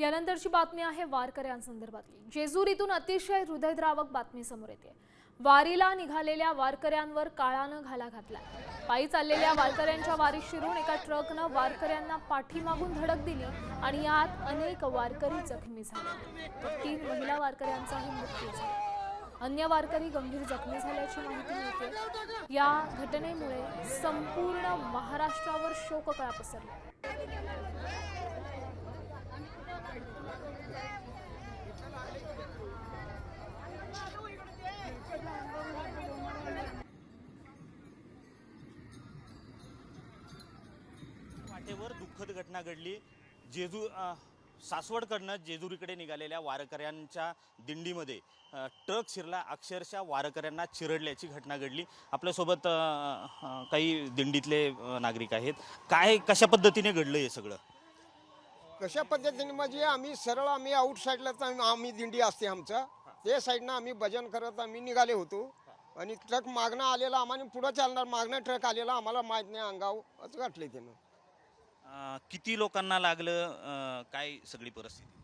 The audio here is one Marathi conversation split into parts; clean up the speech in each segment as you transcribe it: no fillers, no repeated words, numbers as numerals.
यानंतरची बातमी आहे वारकऱ्यांसंदर्भातली। जेजुरीतून अतिशय हृदयद्रावक बातमी समोर येते। वारीला निघालेल्या वारकऱ्यांवर काळानं घाला घातला। पायी चाललेल्या वारकऱ्यांच्या वारीत शिरून एका ट्रकनं वारकऱ्यांना पाठीमागून धडक दिली आणि यात अनेक वारकरी जखमी झाले। 3 महिला वारकऱ्यांचाही मृत्यू झाला। अन्य वारकरी गंभीर जखमी झाल्याची माहिती मिळते। या घटनेमुळे संपूर्ण महाराष्ट्रावर शोककळा पसरला। वाटेवर दुःखद घटना घडली। सासवडकडनं जेजुरीकडे निघालेल्या वारकऱ्यांच्या दिंडीमध्ये ट्रक शिरला, अक्षरशः वारकऱ्यांना चिरडल्याची घटना घडली। आपल्यासोबत काही दिंडीतले नागरिक आहेत। कशा पद्धतीने घडलं हे सगळं? कशा पद्धतीने म्हणजे आम्ही आउटसाईडलाच आम्ही दिंडी असते आमचं, ते साईडनं आम्ही भजन करत आम्ही निघाले होतो आणि ट्रक मागणं आलेला, आम्हाला पुढं चालणार, मागणं ट्रक आलेला, आम्हाला माहीत नाही, अंगावर गाठले त्यानं। किती लोकांना लागलं, काय सगळी परिस्थिती?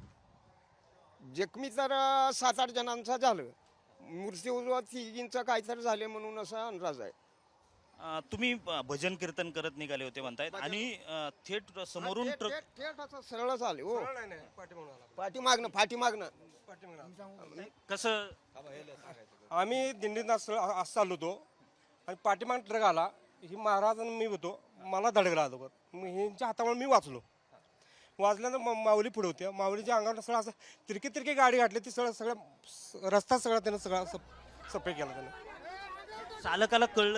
जखमी तर 7-8 जणांचा झालं, मृत्यू 3 काहीतरी झाले म्हणून असा अंदाज आहे। तुम्ही भजन कीर्तन करत निघाले होते म्हणतायत आणि थेट समोरून ट्रक थेट असं सरळच आले हो, पाठीमागणं कसं? आम्ही दिंडीत चाललो होतो आणि पाठीमाग ट्रक आला, ही महाराज आणि मी होतो, मला धडकला अगोदर, मग ह्यांच्या हातामुळे मी वाचल्यानंतर माऊली पुढे होत्या, माऊलीच्या अंगावर सगळं असं तिरकी गाडी घातली, ती सगळं रस्ता सगळा त्यानं सगळा सफाई केला त्यानं। चालकाला कळलं